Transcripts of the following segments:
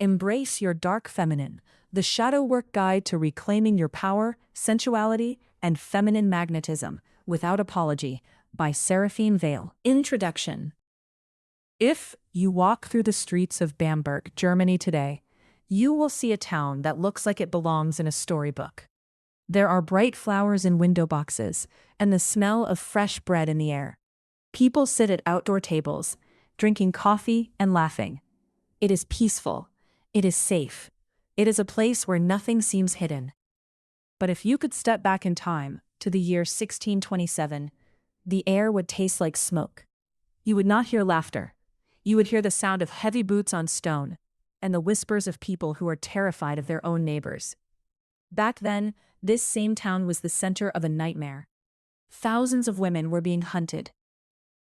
Embrace your dark feminine, the shadow work guide to reclaiming your power, sensuality, and feminine magnetism without apology, by Seraphine Vale. Introduction. If you walk through the streets of Bamberg, Germany today, you will see a town that looks like it belongs in a storybook. There are bright flowers in window boxes, and the smell of fresh bread in the air. People sit at outdoor tables, drinking coffee and laughing. It is peaceful. It is safe. It is a place where nothing seems hidden. But if you could step back in time to the year 1627, the air would taste like smoke. You would not hear laughter. You would hear the sound of heavy boots on stone and the whispers of people who are terrified of their own neighbors. Back then, this same town was the center of a nightmare. Thousands of women were being hunted.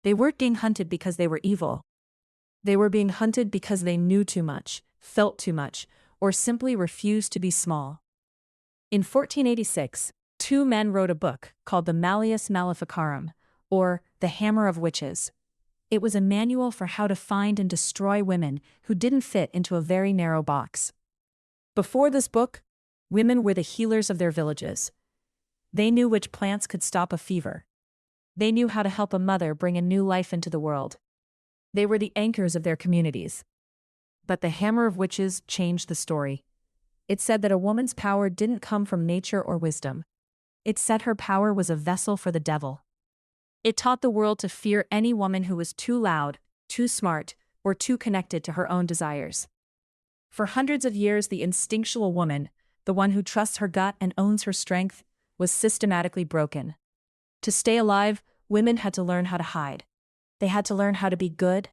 They weren't being hunted because they were evil. They were being hunted because they knew too much, felt too much, or simply refused to be small. In 1486, two men wrote a book called the Malleus Maleficarum, or The Hammer of Witches. It was a manual for how to find and destroy women who didn't fit into a very narrow box. Before this book, women were the healers of their villages. They knew which plants could stop a fever. They knew how to help a mother bring a new life into the world. They were the anchors of their communities. But the Hammer of Witches changed the story. It said that a woman's power didn't come from nature or wisdom. It said her power was a vessel for the devil. It taught the world to fear any woman who was too loud, too smart, or too connected to her own desires. For hundreds of years, the instinctual woman, the one who trusts her gut and owns her strength, was systematically broken. To stay alive, women had to learn how to hide. They had to learn how to be good.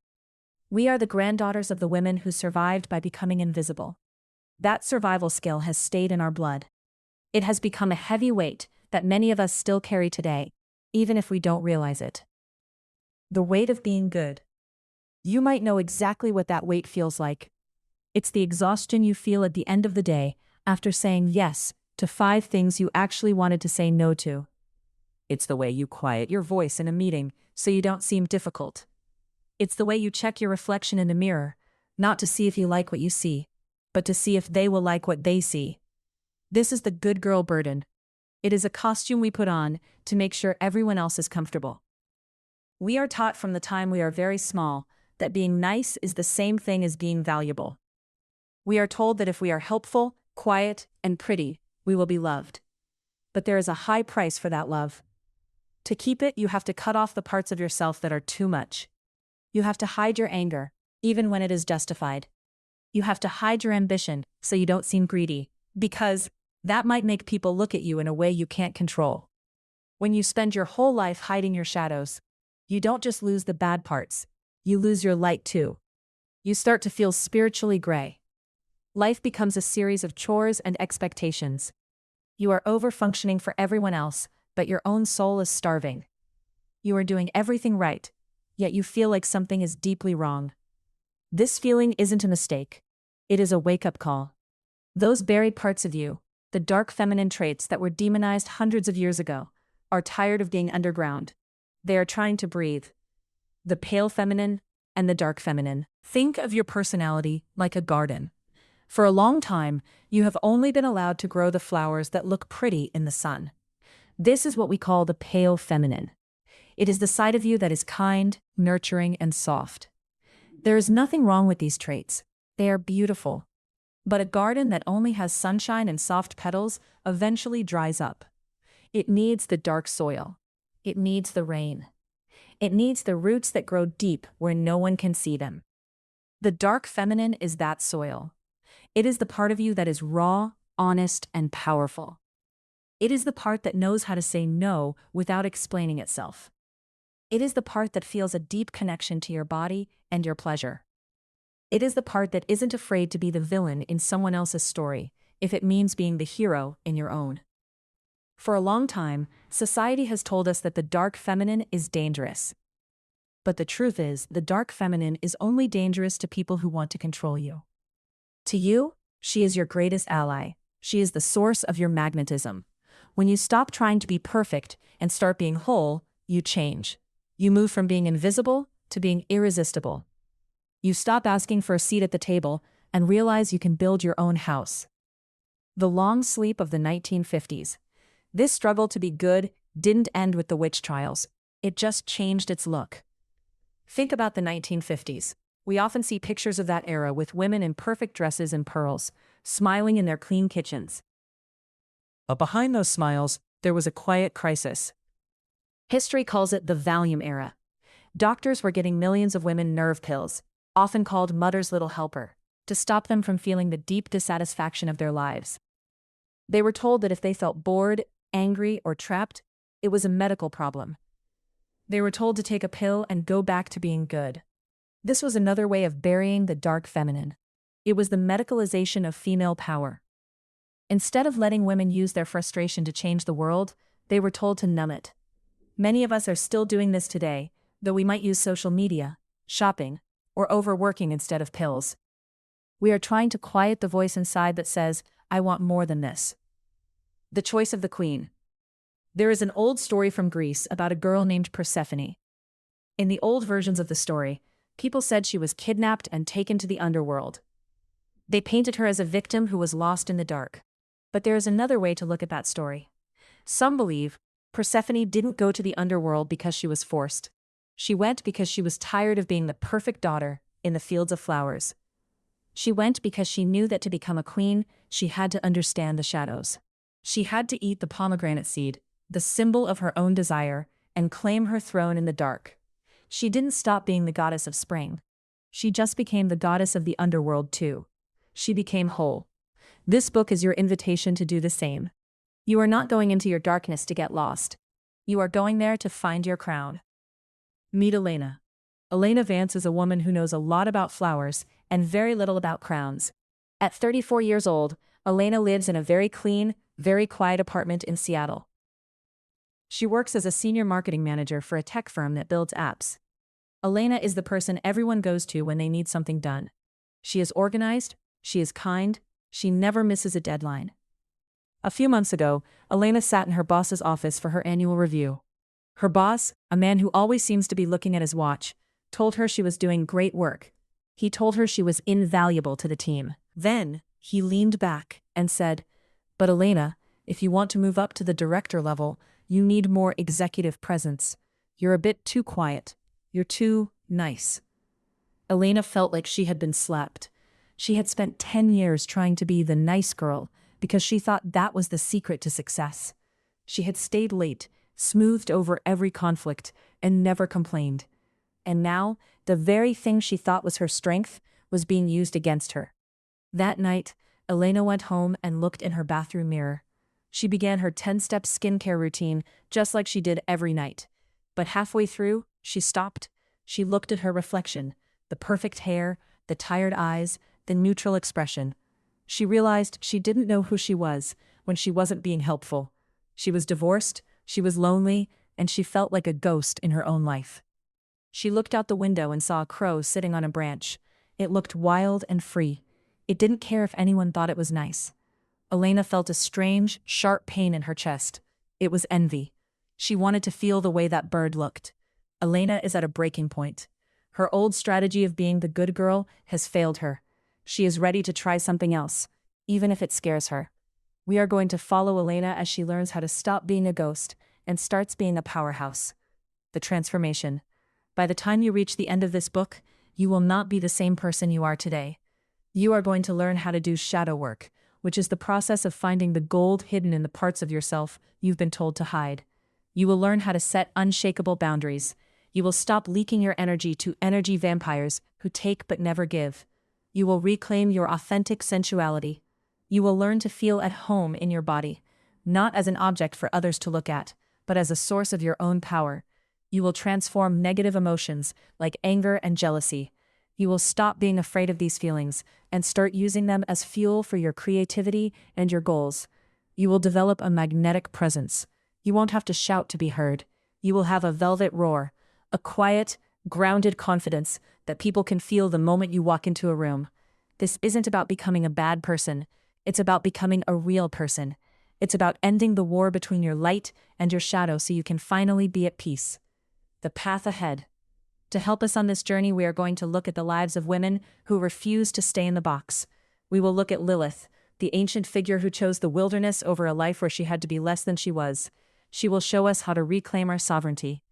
We are the granddaughters of the women who survived by becoming invisible. That survival skill has stayed in our blood. It has become a heavy weight that many of us still carry today, even if we don't realize it. The weight of being good. You might know exactly what that weight feels like. It's the exhaustion you feel at the end of the day after saying yes to 5 things you actually wanted to say no to. It's the way you quiet your voice in a meeting so you don't seem difficult. It's the way you check your reflection in the mirror, not to see if you like what you see, but to see if they will like what they see. This is the good girl burden. It is a costume we put on to make sure everyone else is comfortable. We are taught from the time we are very small that being nice is the same thing as being valuable. We are told that if we are helpful, quiet, and pretty, we will be loved. But there is a high price for that love. To keep it, you have to cut off the parts of yourself that are too much. You have to hide your anger, even when it is justified. You have to hide your ambition so you don't seem greedy, because that might make people look at you in a way you can't control. When you spend your whole life hiding your shadows, you don't just lose the bad parts, you lose your light too. You start to feel spiritually gray. Life becomes a series of chores and expectations. You are over-functioning for everyone else, but your own soul is starving. You are doing everything right, yet you feel like something is deeply wrong. This feeling isn't a mistake. It is a wake-up call. Those buried parts of you, the dark feminine traits that were demonized hundreds of years ago, are tired of being underground. They are trying to breathe. The pale feminine and the dark feminine. Think of your personality like a garden. For a long time, you have only been allowed to grow the flowers that look pretty in the sun. This is what we call the pale feminine. It is the side of you that is kind, nurturing, and soft. There is nothing wrong with these traits. They are beautiful. But a garden that only has sunshine and soft petals eventually dries up. It needs the dark soil. It needs the rain. It needs the roots that grow deep where no one can see them. The dark feminine is that soil. It is the part of you that is raw, honest, and powerful. It is the part that knows how to say no without explaining itself. It is the part that feels a deep connection to your body and your pleasure. It is the part that isn't afraid to be the villain in someone else's story, if it means being the hero in your own. For a long time, society has told us that the dark feminine is dangerous. But the truth is, the dark feminine is only dangerous to people who want to control you. To you, she is your greatest ally. She is the source of your magnetism. When you stop trying to be perfect and start being whole, you change. You move from being invisible to being irresistible. You stop asking for a seat at the table and realize you can build your own house. The long sleep of the 1950s. This struggle to be good didn't end with the witch trials. It just changed its look. Think about the 1950s. We often see pictures of that era with women in perfect dresses and pearls, smiling in their clean kitchens. But behind those smiles, there was a quiet crisis. History calls it the Valium era. Doctors were getting millions of women nerve pills, often called Mother's Little Helper, to stop them from feeling the deep dissatisfaction of their lives. They were told that if they felt bored, angry, or trapped, it was a medical problem. They were told to take a pill and go back to being good. This was another way of burying the dark feminine. It was the medicalization of female power. Instead of letting women use their frustration to change the world, they were told to numb it. Many of us are still doing this today, though we might use social media, shopping, or overworking instead of pills. We are trying to quiet the voice inside that says, I want more than this. The choice of the queen. There is an old story from Greece about a girl named Persephone. In the old versions of the story, people said she was kidnapped and taken to the underworld. They painted her as a victim who was lost in the dark. But there is another way to look at that story. Some believe Persephone didn't go to the underworld because she was forced. She went because she was tired of being the perfect daughter in the fields of flowers. She went because she knew that to become a queen, she had to understand the shadows. She had to eat the pomegranate seed, the symbol of her own desire, and claim her throne in the dark. She didn't stop being the goddess of spring. She just became the goddess of the underworld too. She became whole. This book is your invitation to do the same. You are not going into your darkness to get lost. You are going there to find your crown. Meet Elena. Elena Vance is a woman who knows a lot about flowers and very little about crowns. At 34 years old, Elena lives in a very clean, very quiet apartment in Seattle. She works as a senior marketing manager for a tech firm that builds apps. Elena is the person everyone goes to when they need something done. She is organized, she is kind, she never misses a deadline. A few months ago, Elena sat in her boss's office for her annual review. Her boss, a man who always seems to be looking at his watch, told her she was doing great work. He told her she was invaluable to the team. Then, he leaned back and said, "But Elena, if you want to move up to the director level, you need more executive presence. You're a bit too quiet. You're too nice." Elena felt like she had been slapped. She had spent 10 years trying to be the nice girl because she thought that was the secret to success. She had stayed late, smoothed over every conflict, and never complained. And now, the very thing she thought was her strength was being used against her. That night, Elena went home and looked in her bathroom mirror. She began her 10-step skincare routine just like she did every night. But halfway through, she stopped. She looked at her reflection, the perfect hair, the tired eyes, the neutral expression. She realized she didn't know who she was when she wasn't being helpful. She was divorced, she was lonely, and she felt like a ghost in her own life. She looked out the window and saw a crow sitting on a branch. It looked wild and free. It didn't care if anyone thought it was nice. Elena felt a strange, sharp pain in her chest. It was envy. She wanted to feel the way that bird looked. Elena is at a breaking point. Her old strategy of being the good girl has failed her. She is ready to try something else, even if it scares her. We are going to follow Elena as she learns how to stop being a ghost and starts being a powerhouse. The transformation. By the time you reach the end of this book, you will not be the same person you are today. You are going to learn how to do shadow work, which is the process of finding the gold hidden in the parts of yourself you've been told to hide. You will learn how to set unshakable boundaries. You will stop leaking your energy to energy vampires who take but never give. You will reclaim your authentic sensuality. You will learn to feel at home in your body, not as an object for others to look at, but as a source of your own power. You will transform negative emotions like anger and jealousy. You will stop being afraid of these feelings and start using them as fuel for your creativity and your goals. You will develop a magnetic presence. You won't have to shout to be heard. You will have a velvet roar, a quiet, grounded confidence that people can feel the moment you walk into a room. This isn't about becoming a bad person. It's about becoming a real person. It's about ending the war between your light and your shadow so you can finally be at peace. The path ahead. To help us on this journey, we are going to look at the lives of women who refuse to stay in the box. We will look at Lilith, the ancient figure who chose the wilderness over a life where she had to be less than she was. She will show us how to reclaim our sovereignty.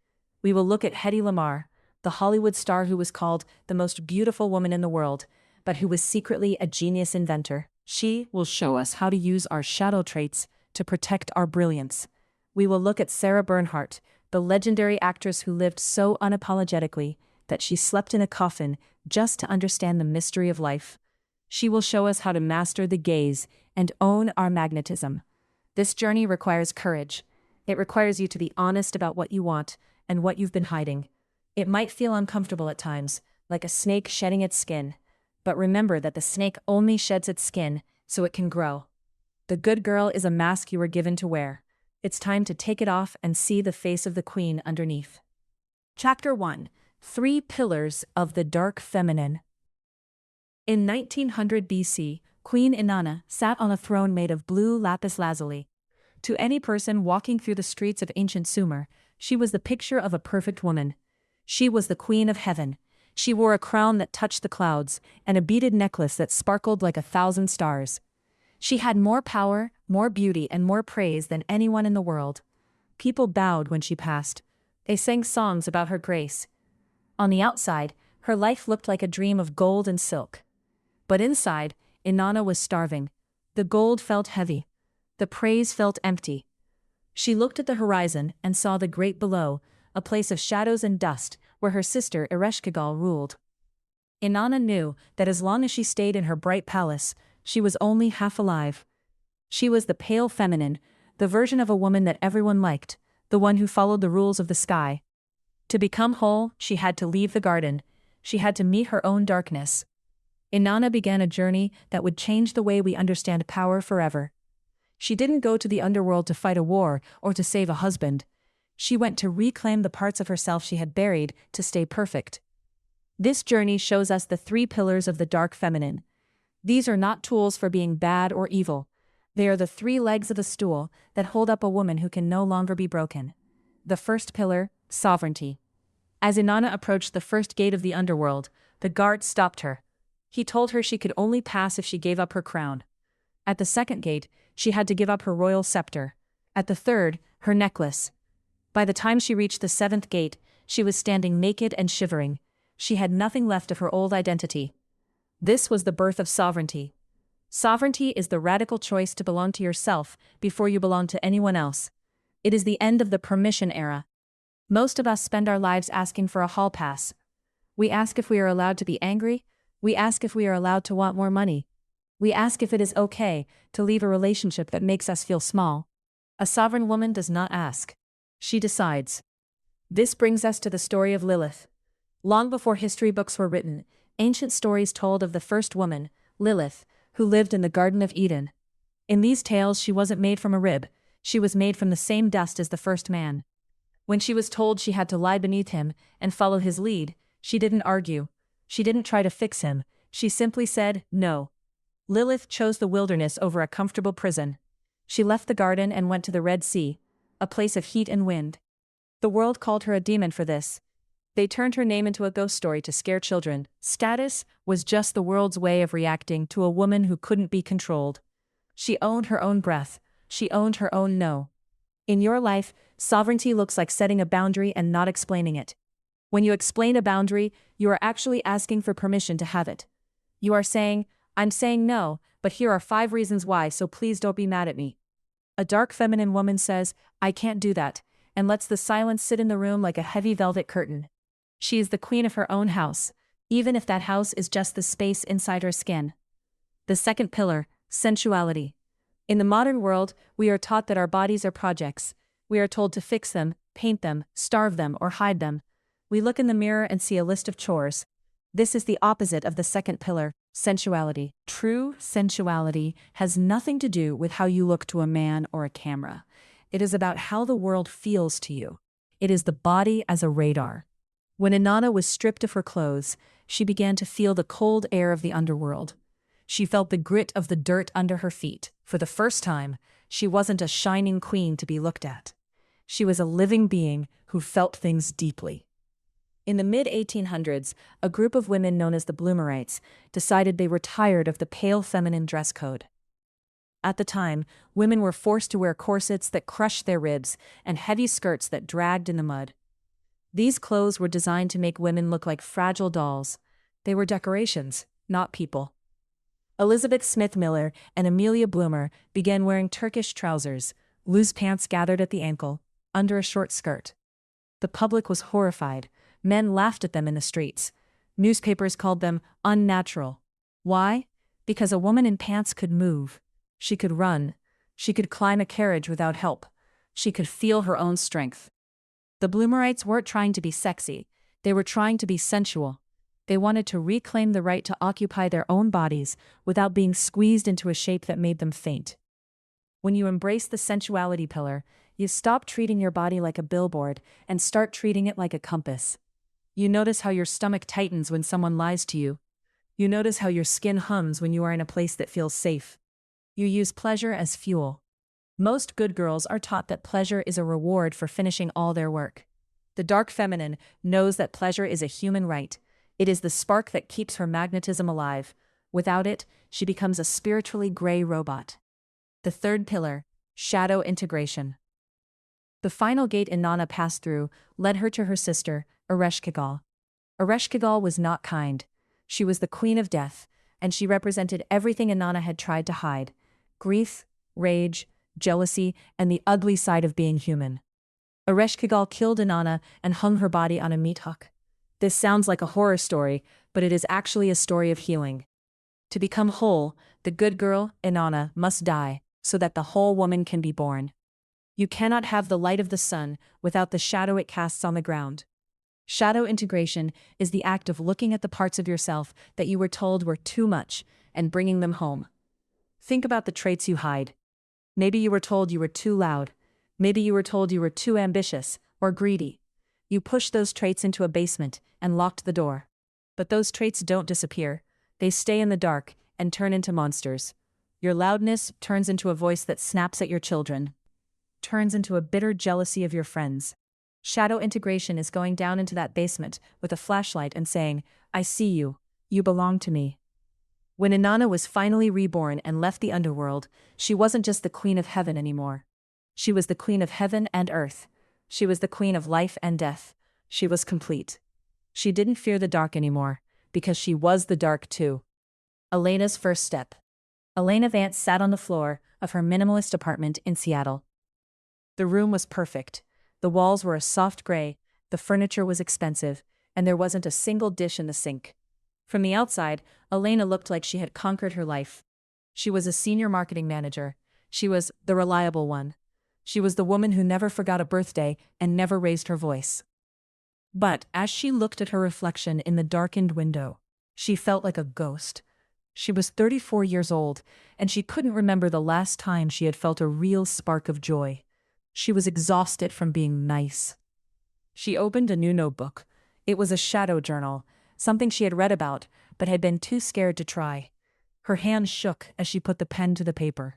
We will look at Hedy Lamarr, the Hollywood star who was called the most beautiful woman in the world, but who was secretly a genius inventor. She will show us how to use our shadow traits to protect our brilliance. We will look at Sarah Bernhardt, the legendary actress who lived so unapologetically that she slept in a coffin just to understand the mystery of life. She will show us how to master the gaze and own our magnetism. This journey requires courage. It requires you to be honest about what you want and what you've been hiding. It might feel uncomfortable at times, like a snake shedding its skin. But remember that the snake only sheds its skin so it can grow. The good girl is a mask you were given to wear. It's time to take it off and see the face of the queen underneath. Chapter 1: 3 Pillars of the Dark Feminine. In 1900 BC, Queen Inanna sat on a throne made of blue lapis lazuli. To any person walking through the streets of ancient Sumer, she was the picture of a perfect woman. She was the queen of heaven. She wore a crown that touched the clouds and a beaded necklace that sparkled like 1,000 stars. She had more power, more beauty, and more praise than anyone in the world. People bowed when she passed. They sang songs about her grace. On the outside, her life looked like a dream of gold and silk. But inside, Inanna was starving. The gold felt heavy. The praise felt empty. She looked at the horizon and saw the great below, a place of shadows and dust where her sister Ereshkigal ruled. Inanna knew that as long as she stayed in her bright palace, she was only half alive. She was the pale feminine, the version of a woman that everyone liked, the one who followed the rules of the sky. To become whole, she had to leave the garden. She had to meet her own darkness. Inanna began a journey that would change the way we understand power forever. She didn't go to the underworld to fight a war or to save a husband. She went to reclaim the parts of herself she had buried to stay perfect. This journey shows us the 3 pillars of the dark feminine. These are not tools for being bad or evil. They are the 3 legs of the stool that hold up a woman who can no longer be broken. The first pillar, sovereignty. As Inanna approached the first gate of the underworld, the guard stopped her. He told her she could only pass if she gave up her crown. At the second gate, she had to give up her royal scepter. At the third, her necklace. By the time she reached the 7th gate, she was standing naked and shivering. She had nothing left of her old identity. This was the birth of sovereignty. Sovereignty is the radical choice to belong to yourself before you belong to anyone else. It is the end of the permission era. Most of us spend our lives asking for a hall pass. We ask if we are allowed to be angry. We ask if we are allowed to want more money. We ask if it is okay to leave a relationship that makes us feel small. A sovereign woman does not ask. She decides. This brings us to the story of Lilith. Long before history books were written, ancient stories told of the first woman, Lilith, who lived in the Garden of Eden. In these tales, she wasn't made from a rib. She was made from the same dust as the first man. When she was told she had to lie beneath him and follow his lead, she didn't argue. She didn't try to fix him. She simply said, no. Lilith chose the wilderness over a comfortable prison. She left the garden and went to the Red Sea, a place of heat and wind. The world called her a demon for this. They turned her name into a ghost story to scare children. Status was just the world's way of reacting to a woman who couldn't be controlled. She owned her own breath. She owned her own no. In your life, sovereignty looks like setting a boundary and not explaining it. When you explain a boundary, you are actually asking for permission to have it. You are saying, I'm saying no, but here are 5 reasons why, so please don't be mad at me. A dark feminine woman says, I can't do that, and lets the silence sit in the room like a heavy velvet curtain. She is the queen of her own house, even if that house is just the space inside her skin. The second pillar, sensuality. In the modern world, we are taught that our bodies are projects. We are told to fix them, paint them, starve them, or hide them. We look in the mirror and see a list of chores. This is the opposite of the second pillar, sensuality. True sensuality has nothing to do with how you look to a man or a camera. It is about how the world feels to you. It is the body as a radar. When Inanna was stripped of her clothes, she began to feel the cold air of the underworld. She felt the grit of the dirt under her feet. For the first time, she wasn't a shining queen to be looked at. She was a living being who felt things deeply. In the mid-1800s, a group of women known as the Bloomerites decided they were tired of the pale feminine dress code. At the time, women were forced to wear corsets that crushed their ribs and heavy skirts that dragged in the mud. These clothes were designed to make women look like fragile dolls. They were decorations, not people. Elizabeth Smith Miller and Amelia Bloomer began wearing Turkish trousers, loose pants gathered at the ankle, under a short skirt. The public was horrified. Men laughed at them in the streets. Newspapers called them unnatural. Why? Because a woman in pants could move. She could run. She could climb a carriage without help. She could feel her own strength. The Bloomerites weren't trying to be sexy. They were trying to be sensual. They wanted to reclaim the right to occupy their own bodies without being squeezed into a shape that made them faint. When you embrace the sensuality pillar, you stop treating your body like a billboard and start treating it like a compass. You notice how your stomach tightens when someone lies to you. You notice how your skin hums when you are in a place that feels safe. You use pleasure as fuel. Most good girls are taught that pleasure is a reward for finishing all their work. The dark feminine knows that pleasure is a human right. It is the spark that keeps her magnetism alive. Without it, she becomes a spiritually gray robot. The third pillar, shadow integration. The final gate Inanna passed through led her to her sister, Ereshkigal. Ereshkigal was not kind. She was the queen of death, and she represented everything Inanna had tried to hide: grief, rage, jealousy, and the ugly side of being human. Ereshkigal killed Inanna and hung her body on a meat hook. This sounds like a horror story, but it is actually a story of healing. To become whole, the good girl, Inanna, must die, so that the whole woman can be born. You cannot have the light of the sun without the shadow it casts on the ground. Shadow integration is the act of looking at the parts of yourself that you were told were too much and bringing them home. Think about the traits you hide. Maybe you were told you were too loud. Maybe you were told you were too ambitious or greedy. You pushed those traits into a basement and locked the door. But those traits don't disappear. They stay in the dark and turn into monsters. Your loudness turns into a voice that snaps at your children, turns into a bitter jealousy of your friends. Shadow integration is going down into that basement with a flashlight and saying, "I see you. You belong to me." When Inanna was finally reborn and left the underworld, she wasn't just the queen of heaven anymore. She was the queen of heaven and earth. She was the queen of life and death. She was complete. She didn't fear the dark anymore, because she was the dark too. Elena's first step. Elena Vance sat on the floor of her minimalist apartment in Seattle. The room was perfect. The walls were a soft gray, the furniture was expensive, and there wasn't a single dish in the sink. From the outside, Elena looked like she had conquered her life. She was a senior marketing manager. She was the reliable one. She was the woman who never forgot a birthday and never raised her voice. But as she looked at her reflection in the darkened window, she felt like a ghost. She was 34 years old, and she couldn't remember the last time she had felt a real spark of joy. She was exhausted from being nice. She opened a new notebook. It was a shadow journal, something she had read about, but had been too scared to try. Her hand shook as she put the pen to the paper.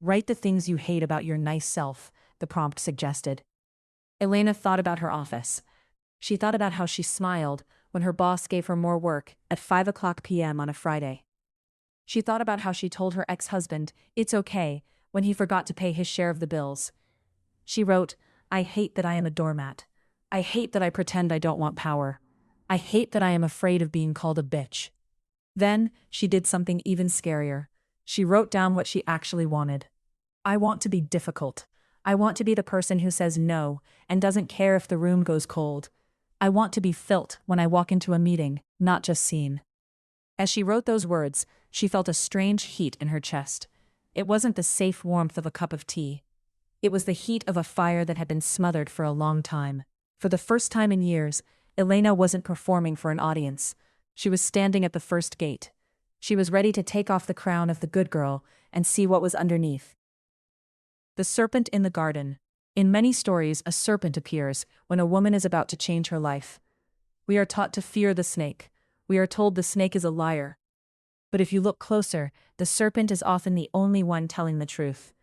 "Write the things you hate about your nice self," the prompt suggested. Elena thought about her office. She thought about how she smiled when her boss gave her more work at 5 p.m. on a Friday. She thought about how she told her ex-husband, "It's okay," when he forgot to pay his share of the bills. She wrote, "I hate that I am a doormat. I hate that I pretend I don't want power. I hate that I am afraid of being called a bitch." Then, she did something even scarier. She wrote down what she actually wanted. "I want to be difficult. I want to be the person who says no and doesn't care if the room goes cold. I want to be felt when I walk into a meeting, not just seen." As she wrote those words, she felt a strange heat in her chest. It wasn't the safe warmth of a cup of tea. It was the heat of a fire that had been smothered for a long time. For the first time in years, Elena wasn't performing for an audience. She was standing at the first gate. She was ready to take off the crown of the good girl and see what was underneath. The serpent in the garden. In many stories, a serpent appears when a woman is about to change her life. We are taught to fear the snake. We are told the snake is a liar. But if you look closer, the serpent is often the only one telling the truth.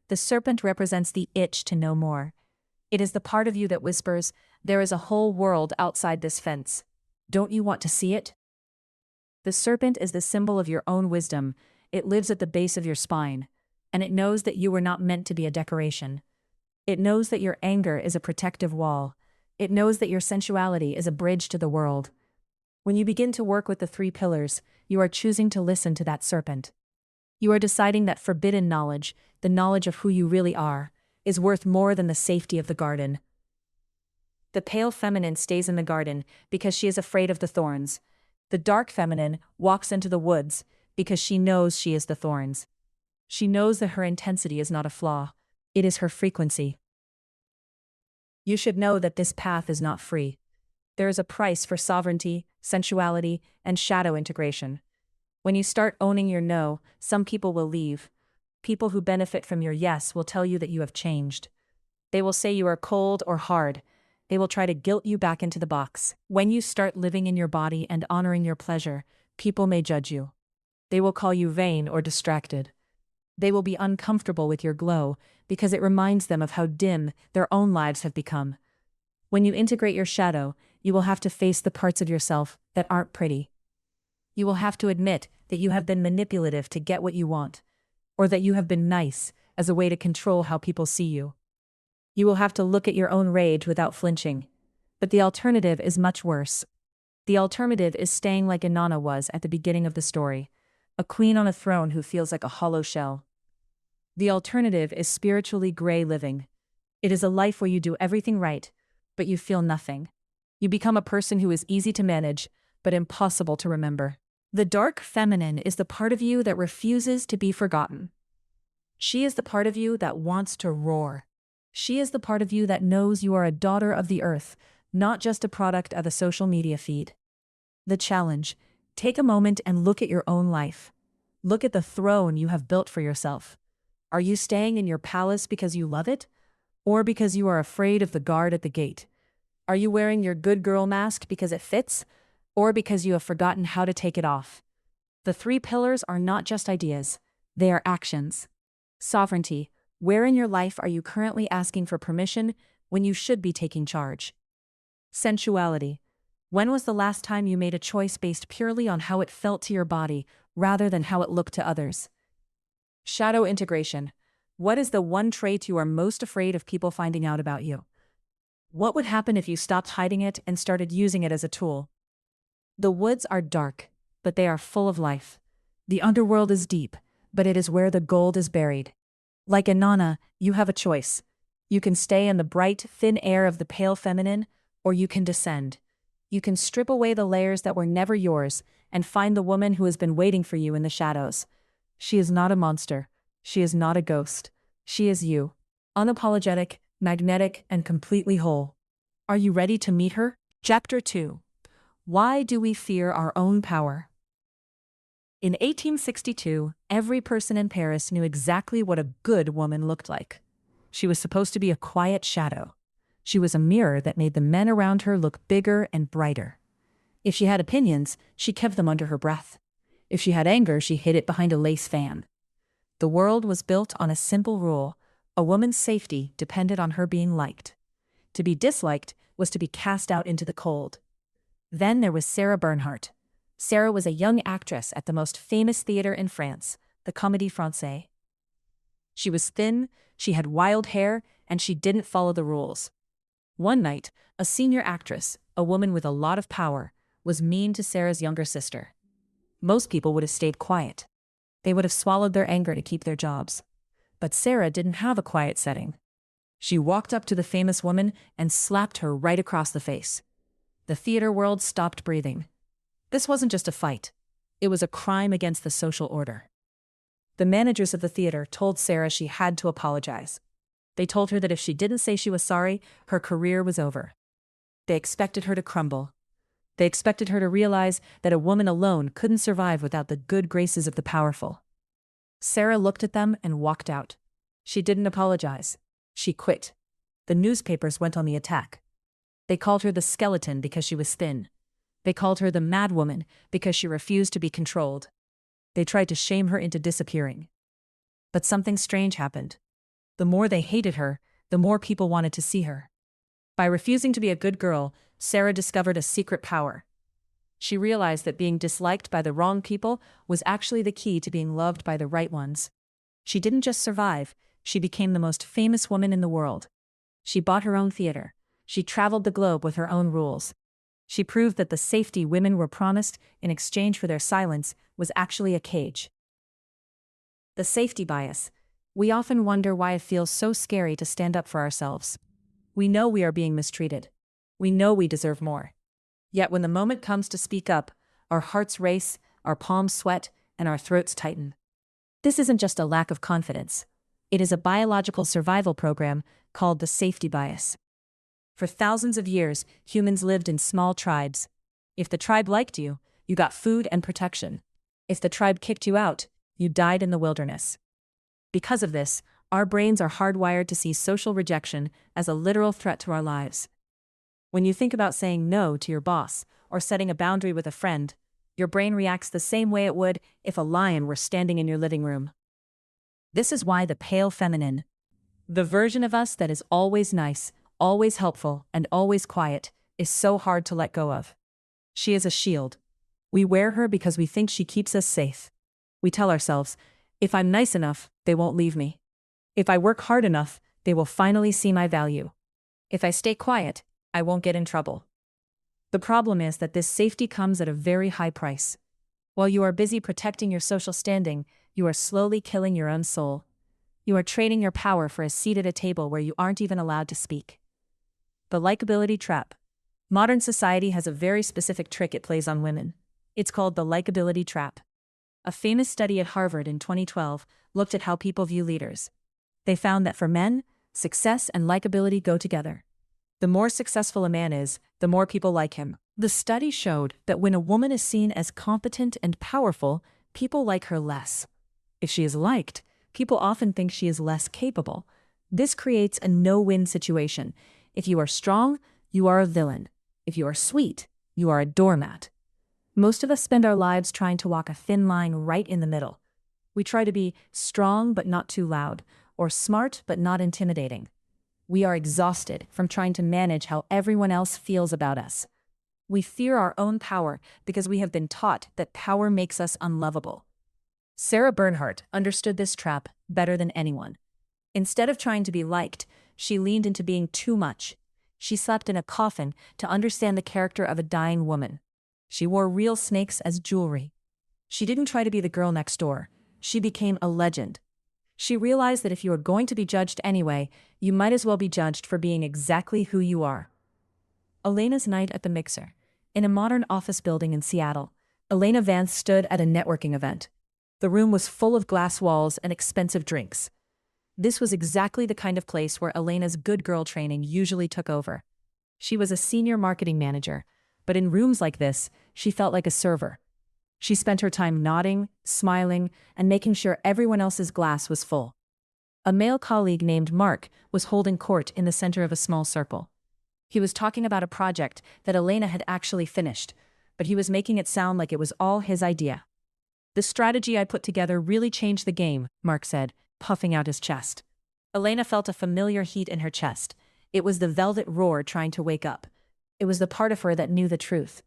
The serpent represents the itch to know more. It is the part of you that whispers, "There is a whole world outside this fence. Don't you want to see it?" The serpent is the symbol of your own wisdom. It lives at the base of your spine, and it knows that you were not meant to be a decoration. It knows that your anger is a protective wall. It knows that your sensuality is a bridge to the world. When you begin to work with the 3 pillars, you are choosing to listen to that serpent. You are deciding that forbidden knowledge, the knowledge of who you really are, is worth more than the safety of the garden. The pale feminine stays in the garden because she is afraid of the thorns. The dark feminine walks into the woods because she knows she is the thorns. She knows that her intensity is not a flaw. It is her frequency. You should know that this path is not free. There is a price for sovereignty, sensuality, and shadow integration. When you start owning your no, some people will leave. People who benefit from your yes will tell you that you have changed. They will say you are cold or hard. They will try to guilt you back into the box. When you start living in your body and honoring your pleasure, people may judge you. They will call you vain or distracted. They will be uncomfortable with your glow because it reminds them of how dim their own lives have become. When you integrate your shadow, you will have to face the parts of yourself that aren't pretty. You will have to admit that you have been manipulative to get what you want, or that you have been nice as a way to control how people see you. You will have to look at your own rage without flinching. But the alternative is much worse. The alternative is staying like Inanna was at the beginning of the story, a queen on a throne who feels like a hollow shell. The alternative is spiritually gray living. It is a life where you do everything right, but you feel nothing. You become a person who is easy to manage, but impossible to remember. The dark feminine is the part of you that refuses to be forgotten. She is the part of you that wants to roar. She is the part of you that knows you are a daughter of the earth, not just a product of a social media feed. The challenge: take a moment and look at your own life. Look at the throne you have built for yourself. Are you staying in your palace because you love it? Or because you are afraid of the guard at the gate? Are you wearing your good girl mask because it fits? Or because you have forgotten how to take it off? The 3 pillars are not just ideas. They are actions. Sovereignty: where in your life are you currently asking for permission when you should be taking charge? Sensuality: when was the last time you made a choice based purely on how it felt to your body rather than how it looked to others? Shadow integration: what is the one trait you are most afraid of people finding out about you? What would happen if you stopped hiding it and started using it as a tool? The woods are dark, but they are full of life. The underworld is deep, but it is where the gold is buried. Like Inanna, you have a choice. You can stay in the bright, thin air of the pale feminine, or you can descend. You can strip away the layers that were never yours and find the woman who has been waiting for you in the shadows. She is not a monster. She is not a ghost. She is you. Unapologetic, magnetic, and completely whole. Are you ready to meet her? Chapter 2. Why do we fear our own power? In 1862, every person in Paris knew exactly what a good woman looked like. She was supposed to be a quiet shadow. She was a mirror that made the men around her look bigger and brighter. If she had opinions, she kept them under her breath. If she had anger, she hid it behind a lace fan. The world was built on a simple rule: a woman's safety depended on her being liked. To be disliked was to be cast out into the cold. Then there was Sarah Bernhardt. Sarah was a young actress at the most famous theater in France, the Comédie Française. She was thin, she had wild hair, and she didn't follow the rules. One night, a senior actress, a woman with a lot of power, was mean to Sarah's younger sister. Most people would have stayed quiet. They would have swallowed their anger to keep their jobs. But Sarah didn't have a quiet setting. She walked up to the famous woman and slapped her right across the face. The theater world stopped breathing. This wasn't just a fight. It was a crime against the social order. The managers of the theater told Sarah she had to apologize. They told her that if she didn't say she was sorry, her career was over. They expected her to crumble. They expected her to realize that a woman alone couldn't survive without the good graces of the powerful. Sarah looked at them and walked out. She didn't apologize. She quit. The newspapers went on the attack. They called her the skeleton because she was thin. They called her the mad woman because she refused to be controlled. They tried to shame her into disappearing. But something strange happened. The more they hated her, the more people wanted to see her. By refusing to be a good girl, Sarah discovered a secret power. She realized that being disliked by the wrong people was actually the key to being loved by the right ones. She didn't just survive, she became the most famous woman in the world. She bought her own theater. She traveled the globe with her own rules. She proved that the safety women were promised in exchange for their silence was actually a cage. The safety bias. We often wonder why it feels so scary to stand up for ourselves. We know we are being mistreated. We know we deserve more. Yet when the moment comes to speak up, our hearts race, our palms sweat, and our throats tighten. This isn't just a lack of confidence. It is a biological survival program called the safety bias. For thousands of years, humans lived in small tribes. If the tribe liked you, you got food and protection. If the tribe kicked you out, you died in the wilderness. Because of this, our brains are hardwired to see social rejection as a literal threat to our lives. When you think about saying no to your boss or setting a boundary with a friend, your brain reacts the same way it would if a lion were standing in your living room. This is why the pale feminine, the version of us that is always nice, always helpful, and always quiet, is so hard to let go of. She is a shield. We wear her because we think she keeps us safe. We tell ourselves, if I'm nice enough, they won't leave me. If I work hard enough, they will finally see my value. If I stay quiet, I won't get in trouble. The problem is that this safety comes at a very high price. While you are busy protecting your social standing, you are slowly killing your own soul. You are trading your power for a seat at a table where you aren't even allowed to speak. The likability trap. Modern society has a very specific trick it plays on women. It's called the likability trap. A famous study at Harvard in 2012 looked at how people view leaders. They found that for men, success and likability go together. The more successful a man is, the more people like him. The study showed that when a woman is seen as competent and powerful, people like her less. If she is liked, people often think she is less capable. This creates a no-win situation. If you are strong, you are a villain. If you are sweet, you are a doormat. Most of us spend our lives trying to walk a thin line right in the middle. We try to be strong but not too loud, or smart but not intimidating. We are exhausted from trying to manage how everyone else feels about us. We fear our own power because we have been taught that power makes us unlovable. Sarah Bernhardt understood this trap better than anyone. Instead of trying to be liked, she leaned into being too much. She slept in a coffin to understand the character of a dying woman. She wore real snakes as jewelry. She didn't try to be the girl next door. She became a legend. She realized that if you are going to be judged anyway, you might as well be judged for being exactly who you are. Elena's night at the mixer. In a modern office building in Seattle, Elena Vance stood at a networking event. The room was full of glass walls and expensive drinks. This was exactly the kind of place where Elena's good girl training usually took over. She was a senior marketing manager, but in rooms like this, she felt like a server. She spent her time nodding, smiling, and making sure everyone else's glass was full. A male colleague named Mark was holding court in the center of a small circle. He was talking about a project that Elena had actually finished, but he was making it sound like it was all his idea. "The strategy I put together really changed the game," Mark said, puffing out his chest. Elena felt a familiar heat in her chest. It was the velvet roar trying to wake up. It was the part of her that knew the truth.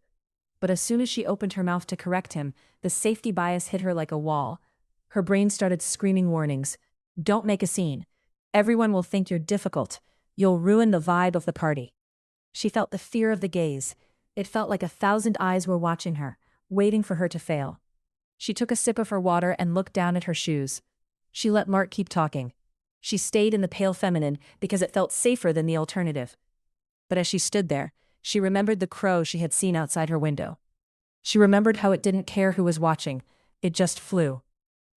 But as soon as she opened her mouth to correct him, the safety bias hit her like a wall. Her brain started screaming warnings. "Don't make a scene. Everyone will think you're difficult. You'll ruin the vibe of the party." She felt the fear of the gaze. It felt like 1,000 eyes were watching her, waiting for her to fail. She took a sip of her water and looked down at her shoes. She let Mark keep talking. She stayed in the pale feminine because it felt safer than the alternative. But as she stood there, she remembered the crow she had seen outside her window. She remembered how it didn't care who was watching. It just flew.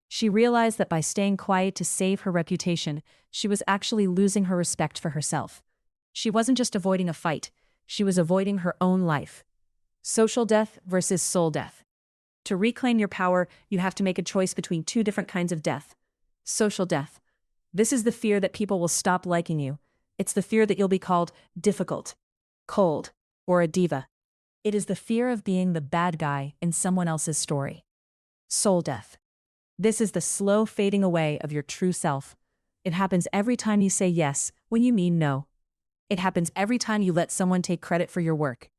She realized that by staying quiet to save her reputation, she was actually losing her respect for herself. She wasn't just avoiding a fight, she was avoiding her own life. Social death versus soul death. To reclaim your power, you have to make a choice between two different kinds of death. Social death. This is the fear that people will stop liking you. It's the fear that you'll be called difficult, cold, or a diva. It is the fear of being the bad guy in someone else's story. Soul death. This is the slow fading away of your true self. It happens every time you say yes when you mean no. It happens every time you let someone take credit for your work.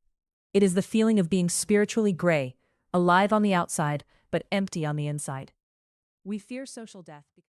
It is the feeling of being spiritually gray, alive on the outside, but empty on the inside. We fear social death because